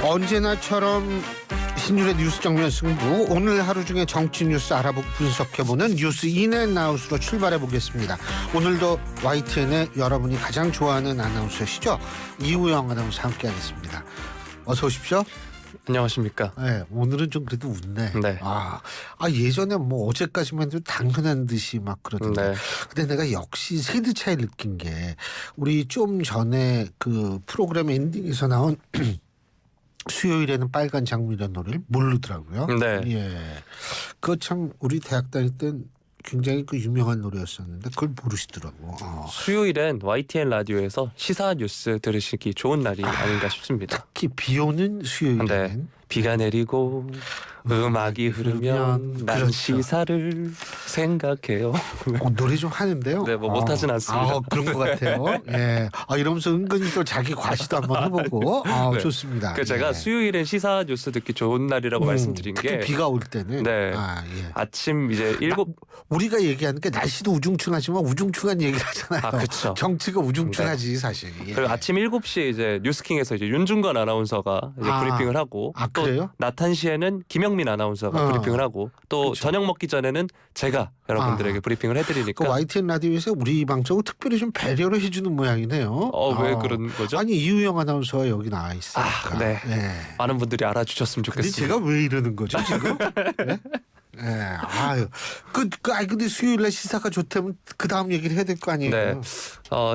언제나처럼 신율의 뉴스 정면 승부, 오늘 하루 중에 정치 뉴스 알아보고 분석해보는 뉴스 인앤아웃으로 출발해보겠습니다. 오늘도 YTN의 여러분이 가장 좋아하는 아나운서시죠? 이우영 아나운서 함께하겠습니다. 어서 오십시오. 안녕하십니까. 네, 오늘은 좀 그래도 웃네. 네. 예전에 뭐 어제까지만 해도 당연한 듯이 막 그러던데. 네. 근데 내가 역시 세대 차이를 느낀 게, 우리 좀 전에 그 프로그램 엔딩에서 나온 수요일에는 빨간 장미라는 노래를 모르더라고요. 네. 예. 그거 참 우리 대학 다닐 땐 굉장히 그 유명한 노래였었는데 그걸 모르시더라고. 수요일엔 YTN 라디오에서 시사 뉴스 들으시기 좋은 날이 아닌가 싶습니다. 특히 비 오는 수요일에는. 네. 비가 내리고 음악이 흐르면 난 그렇죠. 시사를 생각해요. 노래 좀 하는데요. 네, 뭐 못하진 않습니다. 그런 것 같아요. 예. 이러면서 은근히 또 자기 과시도 한번 해보고. 네. 좋습니다. 제가 수요일엔 시사 뉴스 듣기 좋은 날이라고 말씀드린 특히 게 비가 올 때는. 네. 예. 아침 이제 7 우리가 얘기하는 게 날씨도 우중충하지만 우중충한 얘기를 하잖아요. 그렇죠. 정치가 우중충하지 사실. 예. 그리고 아침 7시에 이제 뉴스킹에서 이제 윤중건 아나운서가 이제 브리핑을 하고 또 그래요? 나탄 시에는 김영민 아나운서가 브리핑을 하고 또 그렇죠. 저녁 먹기 전에는 제가 여러분들에게 브리핑을 해드리니까. 그 YTN 라디오에서 우리 방송을 특별히 좀 배려를 해주는 모양이네요. 왜 그런 거죠? 아니 이우영 아나운서가 여기 나와 있으니까. 네. 예. 많은 분들이 알아주셨으면 근데 좋겠습니다. 제가 왜 이러는 거죠 지금? 네? 근데 수요일날 시사가 좋다면 그 다음 얘기를 해야 될 거 아니에요? 네.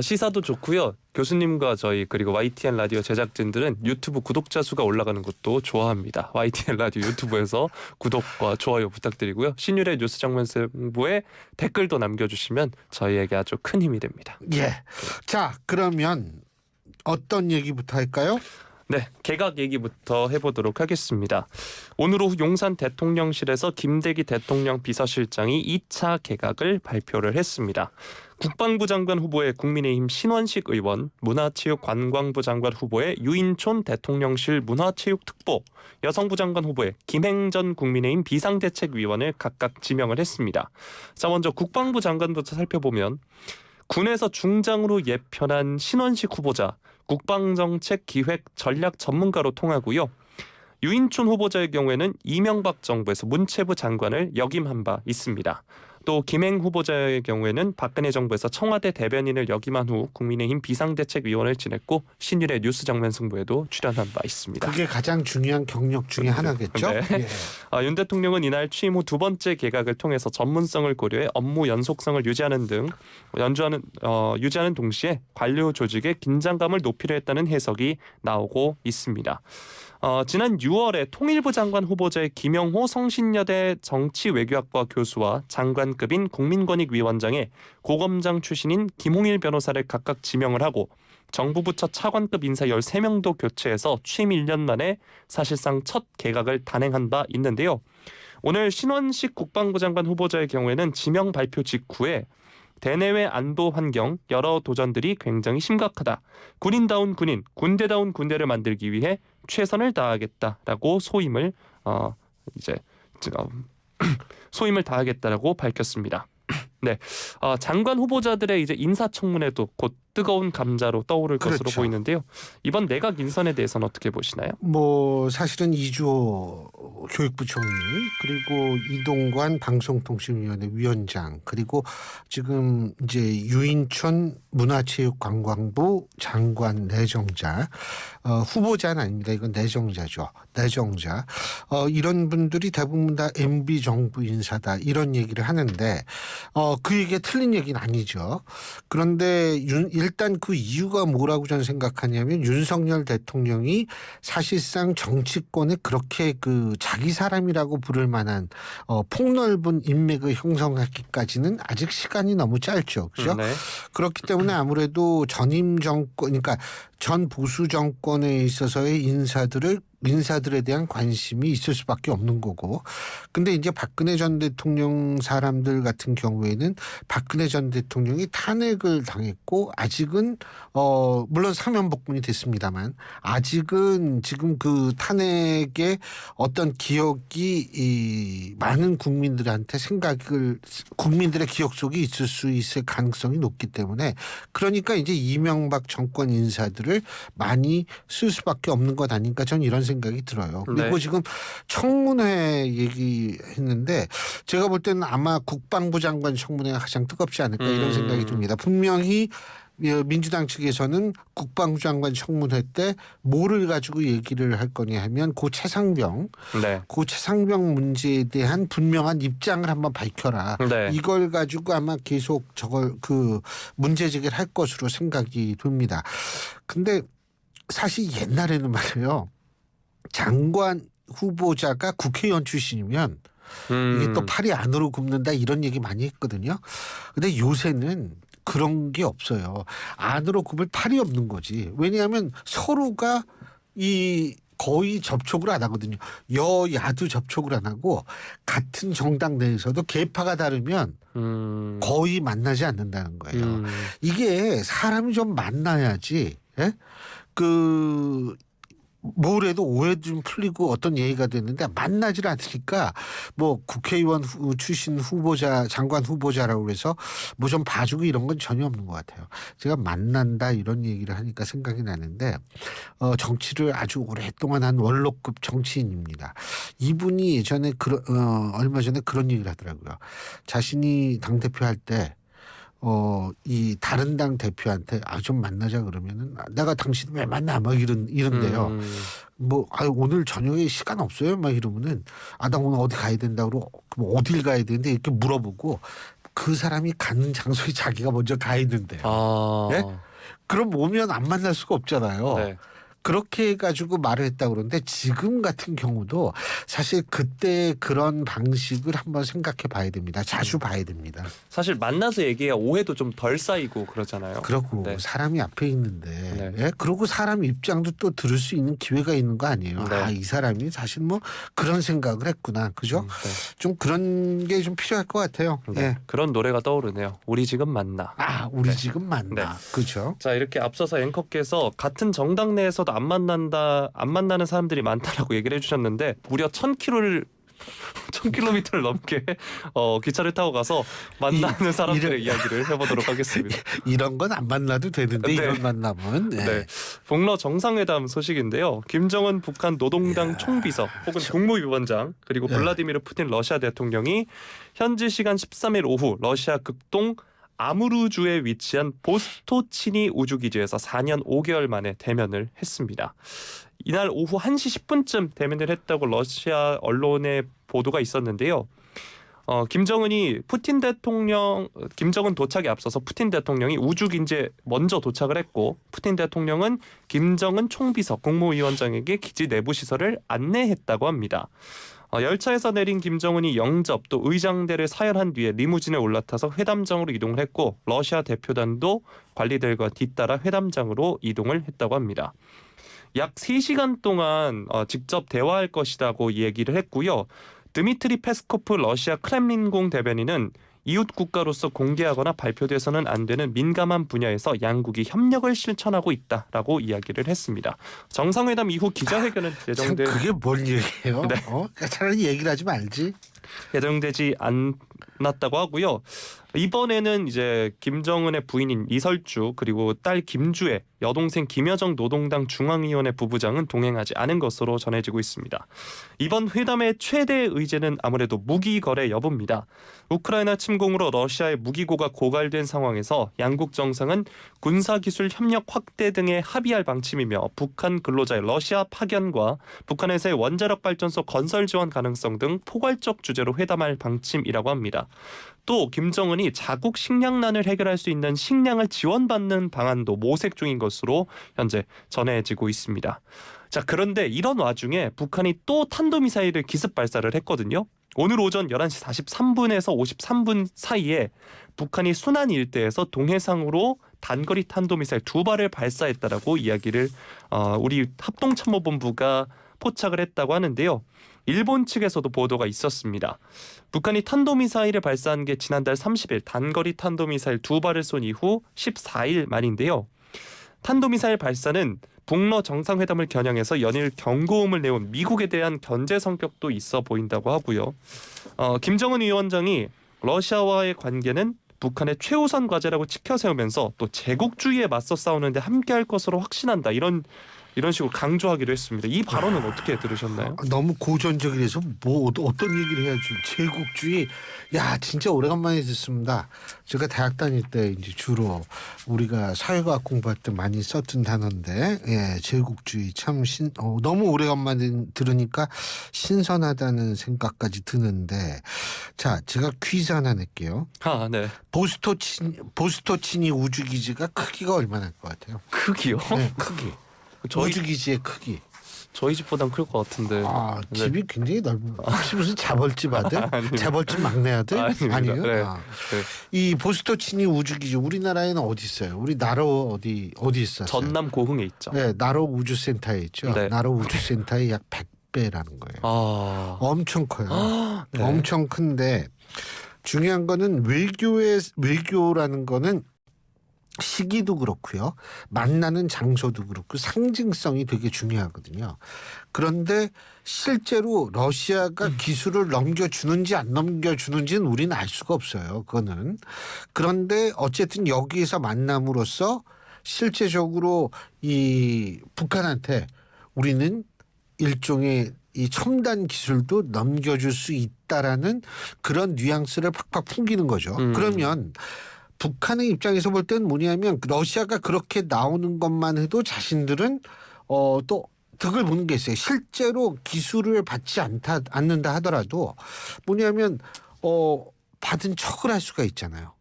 시사도 좋고요. 교수님과 저희 그리고 YTN 라디오 제작진들은 유튜브 구독자 수가 올라가는 것도 좋아합니다. YTN 라디오 유튜브에서 구독과 좋아요 부탁드리고요. 신율의 뉴스 정면 승부에 댓글도 남겨주시면 저희에게 아주 큰 힘이 됩니다. 예. 자, 그러면 어떤 얘기부터 할까요? 네, 개각 얘기부터 해보도록 하겠습니다. 오늘 오후 용산 대통령실에서 김대기 대통령 비서실장이 2차 개각을 발표를 했습니다. 국방부 장관 후보의 국민의힘 신원식 의원, 문화체육관광부 장관 후보의 유인촌 대통령실 문화체육특보, 여성부 장관 후보의 김행전 국민의힘 비상대책위원을 각각 지명을 했습니다. 자, 먼저 국방부 장관부터 살펴보면 군에서 중장으로 예편한 신원식 후보자, 국방정책 기획 전략 전문가로 통하고요. 유인촌 후보자의 경우에는 이명박 정부에서 문체부 장관을 역임한 바 있습니다. 또 김행 후보자의 경우에는 박근혜 정부에서 청와대 대변인을 역임한 후 국민의힘 비상대책위원을 지냈고 신율의 뉴스 정면 승부에도 출연한 바 있습니다. 그게 가장 중요한 경력 중에 하나겠죠? 네. 예. 윤 대통령은 이날 취임 후 두 번째 개각을 통해서 전문성을 고려해 업무 연속성을 유지하는 동시에 관료 조직의 긴장감을 높이려 했다는 해석이 나오고 있습니다. 지난 6월에 통일부 장관 후보자의 김영호 성신여대 정치외교학과 교수와 장관급인 국민권익위원장에 고검장 출신인 김홍일 변호사를 각각 지명을 하고 정부 부처 차관급 인사 13명도 교체해서 취임 1년 만에 사실상 첫 개각을 단행한 바 있는데요. 오늘 신원식 국방부 장관 후보자의 경우에는 지명 발표 직후에 대내외 안보 환경 여러 도전들이 굉장히 심각하다. 군인다운 군인, 군대다운 군대를 만들기 위해 최선을 다하겠다라고 소임을 다하겠다라고 밝혔습니다. 네, 장관 후보자들의 이제 인사청문회도 곧 뜨거운 감자로 떠오를 것으로 그렇죠. 보이는데요. 이번 내각 인선에 대해서는 어떻게 보시나요? 사실은 이주호 교육부 총리, 그리고 이동관 방송통신위원회 위원장, 그리고 지금 이제 유인촌 문화체육관광부 장관 내정자, 후보자는 아닙니다. 이건 내정자죠. 내정자. 이런 분들이 대부분 다 MB 정부 인사다, 이런 얘기를 하는데 그 얘기가 틀린 얘기는 아니죠. 그런데 일단 그 이유가 뭐라고 저는 생각하냐면, 윤석열 대통령이 사실상 정치권에 그렇게 그 자기 사람이라고 부를 만한 폭넓은 인맥을 형성하기까지는 아직 시간이 너무 짧죠. 그렇죠? 네. 그렇기 때문에 아무래도 전임 정권, 그러니까 전 보수 정권에 있어서의 인사들에 대한 관심이 있을 수밖에 없는 거고. 근데 이제 박근혜 전 대통령 사람들 같은 경우에는 박근혜 전 대통령이 탄핵을 당했고, 아직은 물론 사면복권이 됐습니다만 아직은 지금 그 탄핵의 어떤 기억이 많은 국민들한테 국민들의 기억 속에 있을 수 있을 가능성이 높기 때문에, 그러니까 이제 이명박 정권 인사들을 많이 쓸 수밖에 없는 것 아닌가, 저는 이런 생각이 생각이 들어요. 그리고 네. 지금 청문회 얘기했는데 제가 볼 때는 아마 국방부 장관 청문회가 가장 뜨겁지 않을까 이런 생각이 듭니다. 분명히 민주당 측에서는 국방부 장관 청문회 때 뭐를 가지고 얘기를 할 거냐 하면 고 최상병 문제에 대한 분명한 입장을 한번 밝혀라. 네. 이걸 가지고 아마 계속 저걸 문제 제기를 할 것으로 생각이 듭니다. 근데 사실 옛날에는 말이에요. 장관 후보자가 국회의원 출신이면 이게 또 팔이 안으로 굽는다 이런 얘기 많이 했거든요. 근데 요새는 그런 게 없어요. 안으로 굽을 팔이 없는 거지. 왜냐하면 서로가 거의 접촉을 안 하거든요. 여야도 접촉을 안 하고 같은 정당 내에서도 계파가 다르면 거의 만나지 않는다는 거예요. 이게 사람이 좀 만나야지. 예? 뭐래도 오해도 좀 풀리고 어떤 얘기가 됐는데 만나질 않으니까 뭐 국회의원 출신 후보자 장관 후보자라고 해서 뭐 좀 봐주고 이런 건 전혀 없는 것 같아요. 제가 만난다 이런 얘기를 하니까 생각이 나는데 정치를 아주 오랫동안 한 원로급 정치인입니다. 이분이 예전에 얼마 전에 그런 얘기를 하더라고요. 자신이 당대표 할 때 이 다른 당 대표한테 좀 만나자 그러면은 내가 당신 왜 만나 막 이런데요. 오늘 저녁에 시간 없어요? 막 이러면은 나 오늘 어디 가야 된다고 그럼 어딜 가야 되는데 이렇게 물어보고 그 사람이 가는 장소에 자기가 먼저 가 있는데요. 예? 그럼 오면 안 만날 수가 없잖아요. 네. 그렇게 해가지고 말을 했다고 그러는데 지금 같은 경우도 사실 그때 그런 방식을 한번 생각해 봐야 됩니다. 자주 봐야 됩니다. 사실 만나서 얘기해야 오해도 좀 덜 쌓이고 그러잖아요. 그러고 네. 사람이 앞에 있는데 네. 예? 그러고 사람 입장도 또 들을 수 있는 기회가 있는 거 아니에요. 네. 이 사람이 사실 뭐 그런 생각을 했구나. 그죠? 네. 좀 그런 게 좀 필요할 것 같아요. 네. 예. 그런 노래가 떠오르네요. 우리 지금 만나. 우리 네. 지금 만나. 네. 그죠? 자, 이렇게 앞서서 앵커께서 같은 정당 내에서도 안 만나는 사람들이 많다라고 얘기를 해주셨는데 무려 1000km를 넘게 기차를 타고 가서 만나는 사람들의 이야기를 해보도록 하겠습니다. 이런 건 안 만나도 되는데 네. 이런 만남은 네. 북러 정상회담 소식인데요. 김정은 북한 노동당 총비서 혹은 국무위원장 그리고 블라디미르 푸틴 러시아 대통령이 현지 시간 13일 오후 러시아 극동 아무르주에 위치한 보스토치니 우주기지에서 4년 5개월 만에 대면을 했습니다. 이날 오후 1시 10분쯤 대면을 했다고 러시아 언론의 보도가 있었는데요. 김정은 도착에 앞서서 푸틴 대통령이 우주기지에 먼저 도착을 했고 푸틴 대통령은 김정은 총비서 국무위원장에게 기지 내부 시설을 안내했다고 합니다. 열차에서 내린 김정은이 영접 또 의장대를 사열한 뒤에 리무진에 올라타서 회담장으로 이동을 했고 러시아 대표단도 관리들과 뒤따라 회담장으로 이동을 했다고 합니다. 약 3시간 동안 직접 대화할 것이라고 얘기를 했고요. 드미트리 페스코프 러시아 크렘린궁 대변인은 이웃 국가로서 공개하거나 발표돼서는 안 되는 민감한 분야에서 양국이 협력을 실천하고 있다라고 이야기를 했습니다. 정상회담 이후 기자회견은 예정돼 그게 뭔 얘기예요? 네. 차라리 얘기를 하지 말지. 예정되지 않았다고 하고요. 이번에는 이제 김정은의 부인인 이설주 그리고 딸 김주애, 여동생 김여정 노동당 중앙위원회 부부장은 동행하지 않은 것으로 전해지고 있습니다. 이번 회담의 최대 의제는 아무래도 무기 거래 여부입니다. 우크라이나 침공으로 러시아의 무기고가 고갈된 상황에서 양국 정상은 군사기술 협력 확대 등에 합의할 방침이며 북한 근로자의 러시아 파견과 북한에서의 원자력 발전소 건설 지원 가능성 등 포괄적 주제로 회담할 방침이라고 합니다. 또 김정은이 자국 식량난을 해결할 수 있는 식량을 지원받는 방안도 모색 중인 것으로 현재 전해지고 있습니다. 자, 그런데 이런 와중에 북한이 또 탄도미사일을 기습 발사를 했거든요. 오늘 오전 11시 43분에서 53분 사이에 북한이 순안 일대에서 동해상으로 단거리 탄도미사일 2발을 발사했다라고 이야기를 우리 합동참모본부가 포착을 했다고 하는데요. 일본 측에서도 보도가 있었습니다. 북한이 탄도미사일을 발사한 게 지난달 30일 단거리 탄도미사일 2발을 쏜 이후 14일 만인데요. 탄도미사일 발사는 북러 정상회담을 겨냥해서 연일 경고음을 내온 미국에 대한 견제 성격도 있어 보인다고 하고요. 김정은 위원장이 러시아와의 관계는 북한의 최우선 과제라고 치켜 세우면서 또 제국주의에 맞서 싸우는데 함께할 것으로 확신한다 이런 이런 식으로 강조하기도 했습니다. 이 발언은 어떻게 들으셨나요? 너무 고전적이라서 뭐 어떤 얘기를 해야지. 제국주의, 야 진짜 오래간만에 듣습니다. 제가 대학 다닐 때 이제 주로 우리가 사회과학 공부할 때 많이 썼던 단어인데, 예, 제국주의 참 너무 오래간만에 들으니까 신선하다는 생각까지 드는데, 자 제가 퀴즈 하나 낼게요. 아, 네. 보스토치니 우주기지가 크기가 얼마나 될 것 같아요? 크기요? 네, 크기. 저희 우주기지의 크기. 저희 집보단 클 것 같은데. 아, 네. 집이 굉장히 넓은. 혹시 무슨 자벌집 아들? 아닙니다. 자벌집 막내 아들? 아닙니다. 아니에요? 네. 아. 네. 이 보스토치니 우주기지 우리나라에는 어디 있어요? 우리 나로 어디 있었어요? 전남 고흥에 있죠. 네, 나로 우주센터에 있죠. 네. 나로 우주센터의 약 100배라는 거예요. 아. 엄청 커요. 네. 엄청 큰데 중요한 거는 외교라는 거는 시기도 그렇고요. 만나는 장소도 그렇고 상징성이 되게 중요하거든요. 그런데 실제로 러시아가 기술을 넘겨주는지 안 넘겨주는지는 우리는 알 수가 없어요. 그거는. 그런데 어쨌든 여기에서 만남으로써 실제적으로 이 북한한테 우리는 일종의 이 첨단 기술도 넘겨줄 수 있다라는 그런 뉘앙스를 팍팍 풍기는 거죠. 그러면 북한의 입장에서 볼 때는 뭐냐면 러시아가 그렇게 나오는 것만 해도 자신들은 또 득을 보는 게 있어요. 실제로 기술을 받지 않는다 하더라도 뭐냐면 받은 척을 할 수가 있잖아요.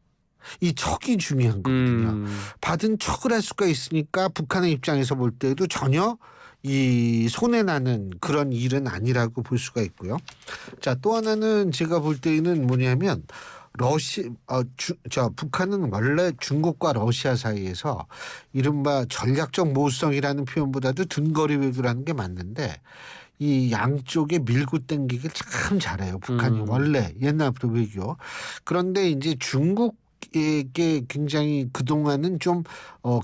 이 척이 중요한 거거든요. 받은 척을 할 수가 있으니까 북한의 입장에서 볼 때도 전혀 이 손해나는 그런 일은 아니라고 볼 수가 있고요. 자, 또 하나는 제가 볼 때는 뭐냐면 북한은 원래 중국과 러시아 사이에서 이른바 전략적 모성이라는 표현보다도 등거리 외교라는 게 맞는데 이 양쪽에 밀고 당기기를 참 잘해요. 북한이 원래 옛날부터 외교. 그런데 이제 중국에게 굉장히 그동안은 좀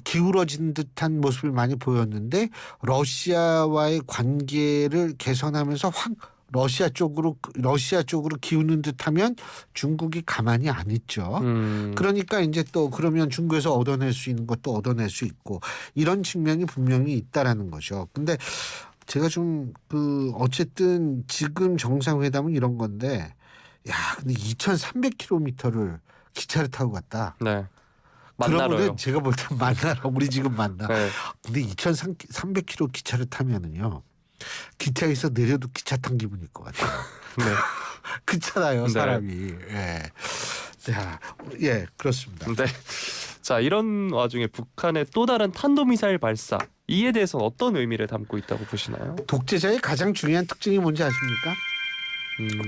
기울어진 듯한 모습을 많이 보였는데 러시아와의 관계를 개선하면서 확 러시아 쪽으로 기우는 듯하면 중국이 가만히 안 있죠. 그러니까 이제 또 그러면 중국에서 얻어낼 수 있는 것도 얻어낼 수 있고 이런 측면이 분명히 있다라는 거죠. 근데 제가 좀 어쨌든 지금 정상회담은 이런 건데, 야 근데 2,300km를 기차를 타고 갔다. 네. 만나러요. 그러면은 제가 볼 때 만나러 우리 지금 만나. 네. 근데 2,300km 기차를 타면은요. 기차에서 내려도 기차 탄 기분일 것 같아요. 네. 그렇잖아요, 네. 사람이. 예. 자, 예, 그렇습니다. 네. 자, 이런 와중에 북한의 또 다른 탄도미사일 발사 이에 대해서는 어떤 의미를 담고 있다고 보시나요? 독재자의 가장 중요한 특징이 뭔지 아십니까?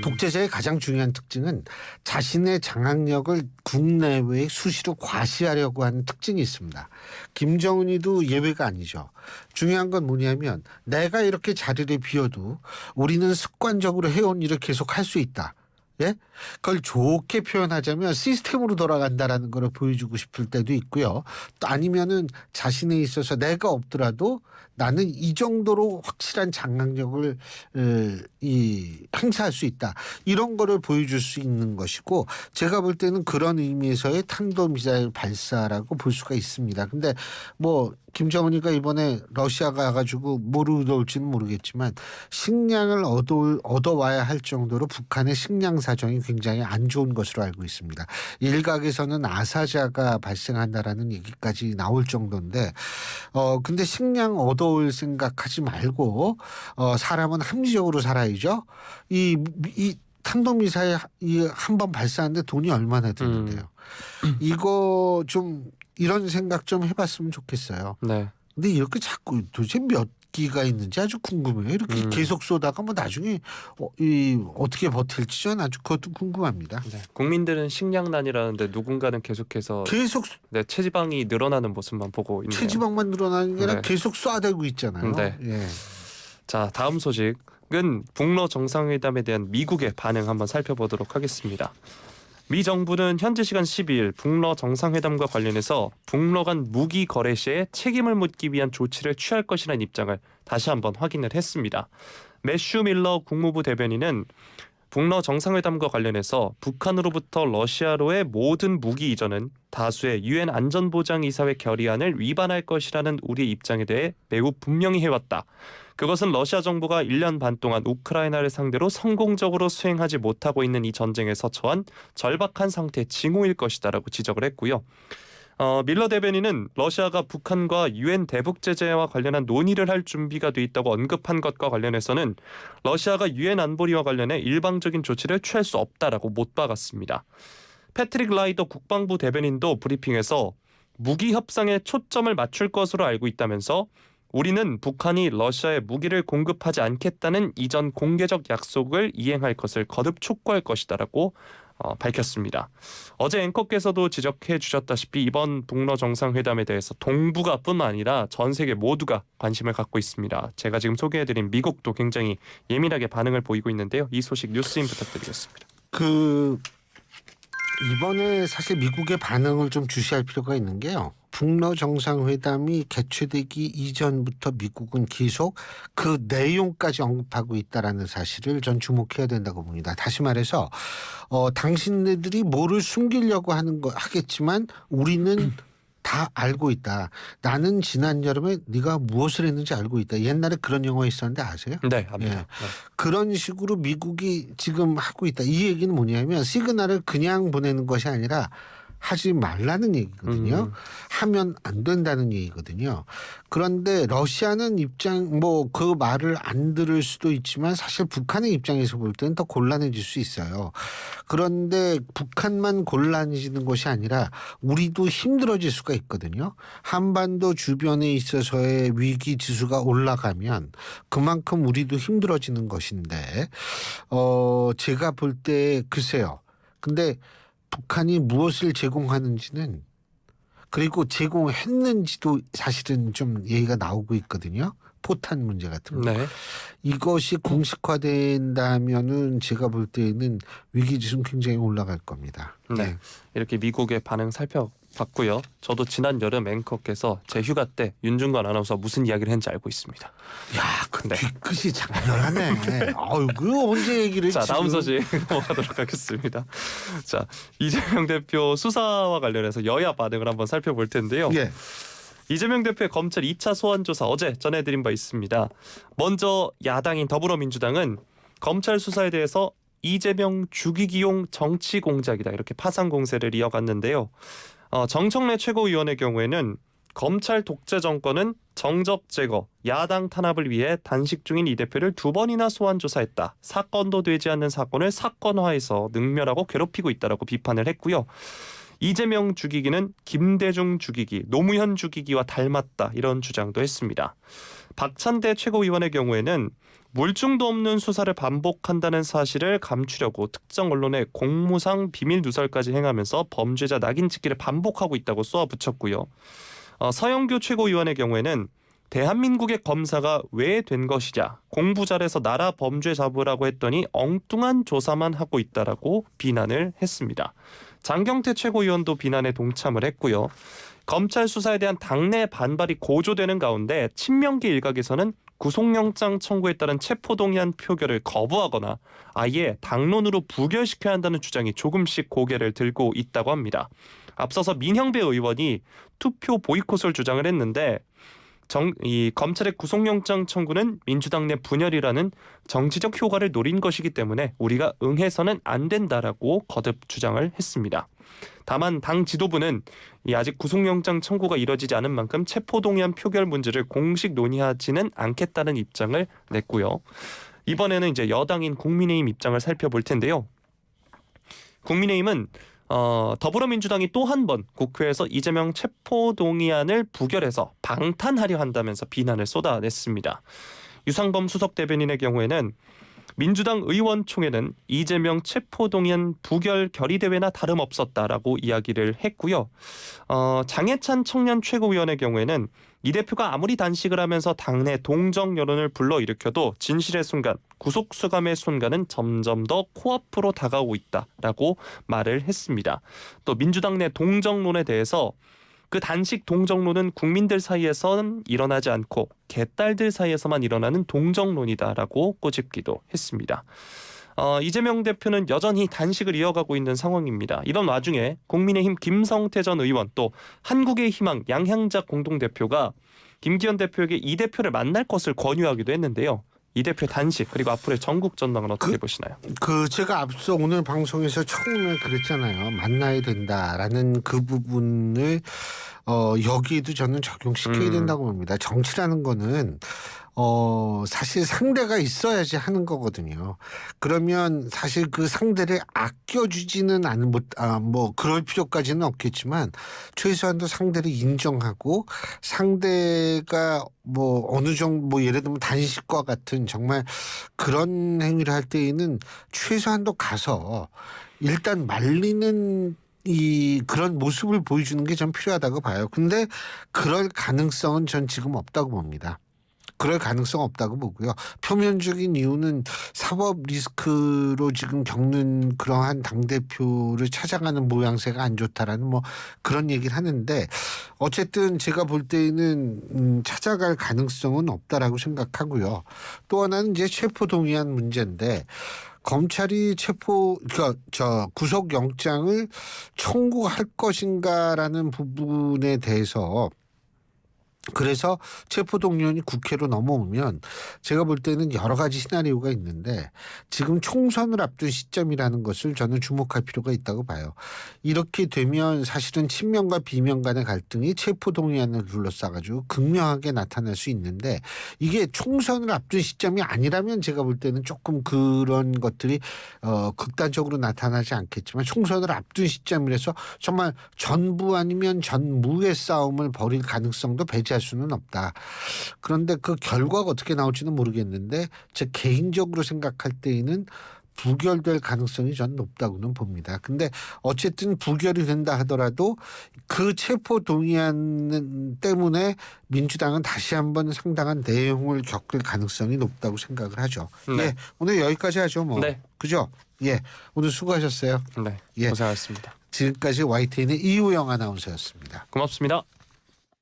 독재자의 가장 중요한 특징은 자신의 장악력을 국내외에 수시로 과시하려고 하는 특징이 있습니다. 김정은이도 예외가 아니죠. 중요한 건 뭐냐면 내가 이렇게 자리를 비워도 우리는 습관적으로 해온 일을 계속 할 수 있다. 예? 그걸 좋게 표현하자면 시스템으로 돌아간다라는 걸 보여주고 싶을 때도 있고요. 또 아니면은 자신에 있어서 내가 없더라도 나는 이 정도로 확실한 장악력을 행사할 수 있다. 이런 거를 보여줄 수 있는 것이고 제가 볼 때는 그런 의미에서의 탄도미사일 발사라고 볼 수가 있습니다. 근데 뭐 김정은이가 이번에 러시아 가가지고 뭐로 올지는 모르겠지만 식량을 얻어와야 할 정도로 북한의 식량 사정이 굉장히 안 좋은 것으로 알고 있습니다. 일각에서는 아사자가 발생한다라는 얘기까지 나올 정도인데 근데 식량 얻어올 생각하지 말고 사람은 합리적으로 살아야죠. 이 탄도미사일 한 번 발사하는데 돈이 얼마나 드는데요. 이거 좀 이런 생각 좀 해봤으면 좋겠어요. 네. 근데 이렇게 자꾸 도대체 몇 기가 있는지 아주 궁금해요. 이렇게 계속 쏘다가 뭐 나중에 어떻게 버틸지 전 아주 그것도 궁금합니다. 네. 국민들은 식량난이라는데 누군가는 계속해서 계속 네, 체지방이 늘어나는 모습만 보고 있네요. 체지방만 늘어나는 게 아니라 네. 계속 쏴대고 있잖아요. 네. 예. 자, 다음 소식은 북러 정상회담에 대한 미국의 반응 한번 살펴보도록 하겠습니다. 미 정부는 현지 시간 12일 북러 정상회담과 관련해서 북러 간 무기 거래 시에 책임을 묻기 위한 조치를 취할 것이라는 입장을 다시 한번 확인을 했습니다. 매슈 밀러 국무부 대변인은 북러 정상회담과 관련해서 북한으로부터 러시아로의 모든 무기 이전은 다수의 유엔 안전보장이사회 결의안을 위반할 것이라는 우리 입장에 대해 매우 분명히 해왔다. 그것은 러시아 정부가 1년 반 동안 우크라이나를 상대로 성공적으로 수행하지 못하고 있는 이 전쟁에서 처한 절박한 상태의 징후일 것이다라고 지적을 했고요. 밀러 대변인은 러시아가 북한과 유엔 대북 제재와 관련한 논의를 할 준비가 돼 있다고 언급한 것과 관련해서는 러시아가 유엔 안보리와 관련해 일방적인 조치를 취할 수 없다라고 못 박았습니다. 패트릭 라이더 국방부 대변인도 브리핑에서 무기 협상에 초점을 맞출 것으로 알고 있다면서 우리는 북한이 러시아에 무기를 공급하지 않겠다는 이전 공개적 약속을 이행할 것을 거듭 촉구할 것이다라고 밝혔습니다. 어제 앵커께서도 지적해 주셨다시피 이번 북러 정상회담에 대해서 동북아 뿐만 아니라 전 세계 모두가 관심을 갖고 있습니다. 제가 지금 소개해드린 미국도 굉장히 예민하게 반응을 보이고 있는데요. 이 소식 뉴스인 부탁드리겠습니다. 이번에 사실 미국의 반응을 좀 주시할 필요가 있는 게요. 북러 정상회담이 개최되기 이전부터 미국은 계속 그 내용까지 언급하고 있다라는 사실을 전 주목해야 된다고 봅니다. 다시 말해서 당신네들이 뭐를 숨기려고 하겠지만 우리는 다 알고 있다. 나는 지난 여름에 네가 무엇을 했는지 알고 있다. 옛날에 그런 영화 있었는데 아세요? 네, 압니다. 네. 그런 식으로 미국이 지금 하고 있다. 이 얘기는 뭐냐면 시그널을 그냥 보내는 것이 아니라 하지 말라는 얘기거든요. 하면 안 된다는 얘기거든요. 그런데 러시아는 그 말을 안 들을 수도 있지만 사실 북한의 입장에서 볼 때는 더 곤란해질 수 있어요. 그런데 북한만 곤란해지는 것이 아니라 우리도 힘들어질 수가 있거든요. 한반도 주변에 있어서의 위기 지수가 올라가면 그만큼 우리도 힘들어지는 것인데 제가 볼 때 글쎄요. 근데 북한이 무엇을 제공하는지는 그리고 제공했는지도 사실은 좀 얘기가 나오고 있거든요. 포탄 문제 같은 거. 네. 이것이 공식화된다면은 제가 볼 때는 위기지수는 굉장히 올라갈 겁니다. 네. 이렇게 미국의 반응 살펴봤고요. 저도 지난 여름 앵커께서 제 휴가 때 윤중관 아나운서 무슨 이야기를 했는지 알고 있습니다. 야, 그 뒤끝이 장렬하네. 그 언제 얘기를 자, 지금. 다음 소식 넘어가도록 하겠습니다. 자, 이재명 대표 수사와 관련해서 여야 반응을 한번 살펴볼 텐데요. 예. 이재명 대표의 검찰 2차 소환 조사 어제 전해드린 바 있습니다. 먼저 야당인 더불어민주당은 검찰 수사에 대해서 이재명 죽이기용 정치 공작이다 이렇게 파상 공세를 이어갔는데요. 정청래 최고위원의 경우에는 검찰 독재 정권은 정적 제거, 야당 탄압을 위해 단식 중인 이 대표를 2번이나 소환 조사했다. 사건도 되지 않는 사건을 사건화해서 능멸하고 괴롭히고 있다라고 비판을 했고요. 이재명 죽이기는 김대중 죽이기, 노무현 죽이기와 닮았다 이런 주장도 했습니다. 박찬대 최고위원의 경우에는 물증도 없는 수사를 반복한다는 사실을 감추려고 특정 언론의 공무상 비밀 누설까지 행하면서 범죄자 낙인 찍기를 반복하고 있다고 쏘아붙였고요. 서영교 최고위원의 경우에는 대한민국의 검사가 왜 된 것이냐, 공부 잘해서 나라 범죄 잡으라고 했더니 엉뚱한 조사만 하고 있다라고 비난을 했습니다. 장경태 최고위원도 비난에 동참을 했고요. 검찰 수사에 대한 당내 반발이 고조되는 가운데 친명계 일각에서는 구속영장 청구에 따른 체포동의안 표결을 거부하거나 아예 당론으로 부결시켜야 한다는 주장이 조금씩 고개를 들고 있다고 합니다. 앞서서 민형배 의원이 투표 보이콧을 주장을 했는데 이 검찰의 구속영장 청구는 민주당 내 분열이라는 정치적 효과를 노린 것이기 때문에 우리가 응해서는 안 된다라고 거듭 주장을 했습니다. 다만 당 지도부는 아직 구속영장 청구가 이뤄지지 않은 만큼 체포동의안 표결 문제를 공식 논의하지는 않겠다는 입장을 냈고요. 이번에는 이제 여당인 국민의힘 입장을 살펴볼 텐데요. 국민의힘은 더불어민주당이 또 한 번 국회에서 이재명 체포동의안을 부결해서 방탄하려 한다면서 비난을 쏟아냈습니다. 유상범 수석 대변인의 경우에는 민주당 의원총회는 이재명 체포동의안 부결 결의대회나 다름없었다라고 이야기를 했고요. 장해찬 청년 최고위원의 경우에는 이 대표가 아무리 단식을 하면서 당내 동정 여론을 불러일으켜도 진실의 순간, 구속 수감의 순간은 점점 더 코앞으로 다가오고 있다라고 말을 했습니다. 또 민주당 내 동정론에 대해서 그 단식 동정론은 국민들 사이에선 일어나지 않고 개딸들 사이에서만 일어나는 동정론이다라고 꼬집기도 했습니다. 이재명 대표는 여전히 단식을 이어가고 있는 상황입니다. 이런 와중에 국민의힘 김성태 전 의원 또 한국의 희망 양향자 공동대표가 김기현 대표에게 이 대표를 만날 것을 권유하기도 했는데요. 이 대표 단식 그리고 앞으로의 전국 전망은 어떻게 보시나요? 제가 앞서 오늘 방송에서 처음에 그랬잖아요. 만나야 된다라는 그 부분을 여기에도 저는 적용시켜야 된다고 봅니다. 정치라는 거는 사실 상대가 있어야지 하는 거거든요. 그러면 사실 그 상대를 아껴주지는 않은 뭐 그럴 필요까지는 없겠지만 최소한도 상대를 인정하고 상대가 뭐 어느 정도 뭐 예를 들면 단식과 같은 정말 그런 행위를 할 때에는 최소한도 가서 일단 말리는 그런 모습을 보여주는 게 전 필요하다고 봐요. 근데 그럴 가능성은 전 지금 없다고 봅니다. 그럴 가능성 없다고 보고요. 표면적인 이유는 사법 리스크로 지금 겪는 그러한 당대표를 찾아가는 모양새가 안 좋다라는 뭐 그런 얘기를 하는데 어쨌든 제가 볼 때에는 찾아갈 가능성은 없다라고 생각하고요. 또 하나는 이제 체포동의안 문제인데 검찰이 구속영장을 청구할 것인가라는 부분에 대해서 그래서 체포동의안이 국회로 넘어오면 제가 볼 때는 여러 가지 시나리오가 있는데 지금 총선을 앞둔 시점이라는 것을 저는 주목할 필요가 있다고 봐요. 이렇게 되면 사실은 친명과 비명 간의 갈등이 체포동의안을 둘러싸가지고 극명하게 나타날 수 있는데 이게 총선을 앞둔 시점이 아니라면 제가 볼 때는 조금 그런 것들이 극단적으로 나타나지 않겠지만 총선을 앞둔 시점이라서 정말 전부 아니면 전무의 싸움을 벌일 가능성도 배제할 수는 없다. 그런데 그 결과가 어떻게 나올지는 모르겠는데 제 개인적으로 생각할 때에는 부결될 가능성이 전 높다고는 봅니다. 근데 어쨌든 부결이 된다 하더라도 그 체포 동의안 때문에 민주당은 다시 한번 상당한 내용을 겪을 가능성이 높다고 생각을 하죠. 네. 예, 오늘 여기까지 하죠. 뭐. 네. 그죠? 예, 오늘 수고하셨어요. 네. 예. 고생하셨습니다. 지금까지 YTN의 이우영 아나운서였습니다. 고맙습니다.